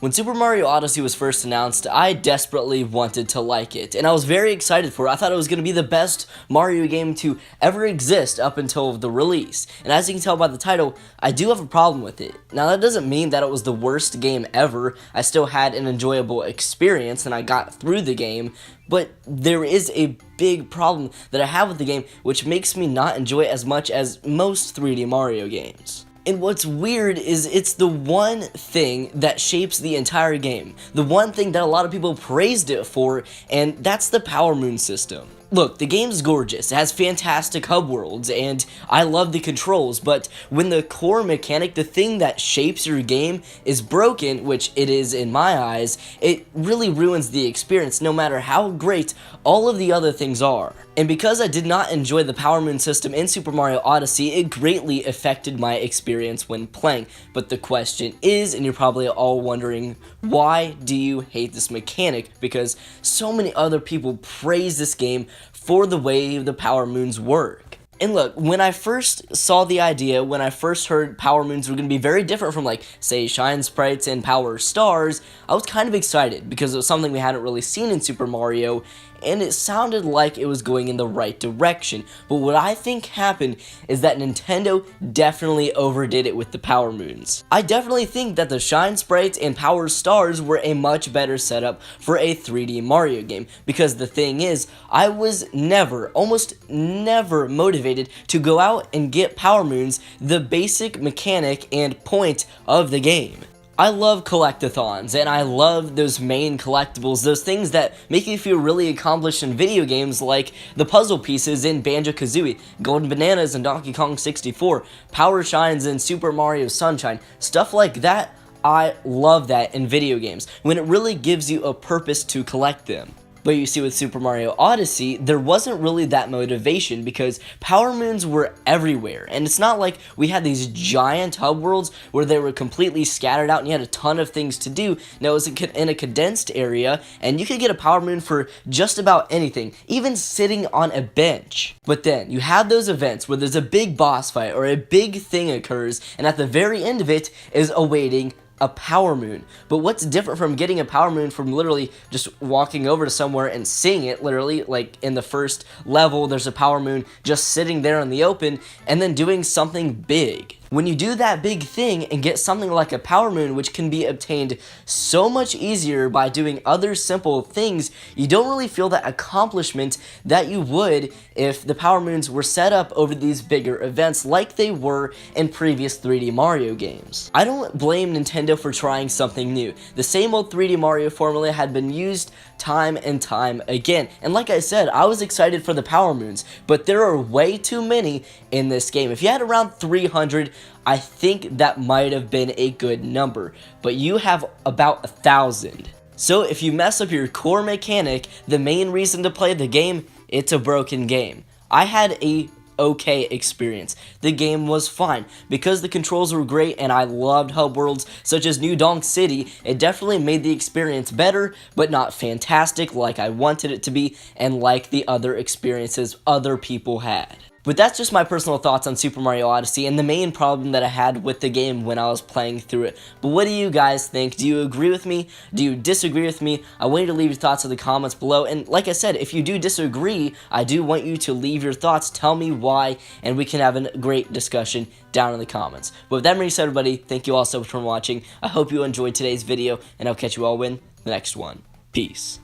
When Super Mario Odyssey was first announced, I desperately wanted to like it, and I was very excited for it. I thought it was going to be the best Mario game to ever exist up until the release. And as you can tell by the title, I do have a problem with it. Now, that doesn't mean that it was the worst game ever. I still had an enjoyable experience, and I got through the game, but there is a big problem that I have with the game, which makes me not enjoy it as much as most 3D Mario games. And what's weird is it's the one thing that shapes the entire game. The one thing that a lot of people praised it for, and that's the Power Moon system. Look, the game's gorgeous, it has fantastic hub worlds, and I love the controls, but when the core mechanic, the thing that shapes your game, is broken, which it is in my eyes, it really ruins the experience no matter how great all of the other things are. And because I did not enjoy the Power Moon system in Super Mario Odyssey, it greatly affected my experience when playing. But the question is, and you're probably all wondering, why do you hate this mechanic? Because so many other people praise this game for the way the Power Moons work. And look, when I first saw the idea, when I first heard Power Moons were going to be very different from, like, say, Shine Sprites and Power Stars, I was kind of excited because it was something we hadn't really seen in Super Mario, and it sounded like it was going in the right direction. But what I think happened is that Nintendo definitely overdid it with the Power Moons. I definitely think that the Shine Sprites and Power Stars were a much better setup for a 3D Mario game, because the thing is, I was never, almost never motivated to go out and get Power Moons, the basic mechanic and point of the game. I love collectathons, and I love those main collectibles, those things that make you feel really accomplished in video games, like the puzzle pieces in Banjo-Kazooie, Golden Bananas in Donkey Kong 64, Power Shines in Super Mario Sunshine, stuff like that. I love that in video games, when it really gives you a purpose to collect them. But you see, with Super Mario Odyssey, there wasn't really that motivation because Power Moons were everywhere. And it's not like we had these giant hub worlds where they were completely scattered out and you had a ton of things to do. No, it was in a condensed area, and you could get a Power Moon for just about anything, even sitting on a bench. But then, you have those events where there's a big boss fight or a big thing occurs, and at the very end of it is awaiting a Power Moon. But what's different from getting a Power Moon from literally just walking over to somewhere and seeing it, literally, like in the first level, there's a Power Moon just sitting there in the open, and then doing something big. When you do that big thing and get something like a Power Moon, which can be obtained so much easier by doing other simple things, you don't really feel that accomplishment that you would if the Power Moons were set up over these bigger events like they were in previous 3D Mario games. I don't blame Nintendo for trying something new. The same old 3D Mario formula had been used time and time again. And like I said, I was excited for the Power Moons, but there are way too many in this game. If you had around 300, I think that might have been a good number, but you have about 1,000. So if you mess up your core mechanic, the main reason to play the game, it's a broken game. I had a okay experience. The game was fine. Because the controls were great and I loved hub worlds such as New Donk City, it definitely made the experience better, but not fantastic like I wanted it to be and like the other experiences other people had. But that's just my personal thoughts on Super Mario Odyssey and the main problem that I had with the game when I was playing through it. But what do you guys think? Do you agree with me? Do you disagree with me? I want you to leave your thoughts in the comments below. And like I said, if you do disagree, I do want you to leave your thoughts. Tell me why, and we can have a great discussion down in the comments. But with that being said, everybody, thank you all so much for watching. I hope you enjoyed today's video, and I'll catch you all in the next one. Peace.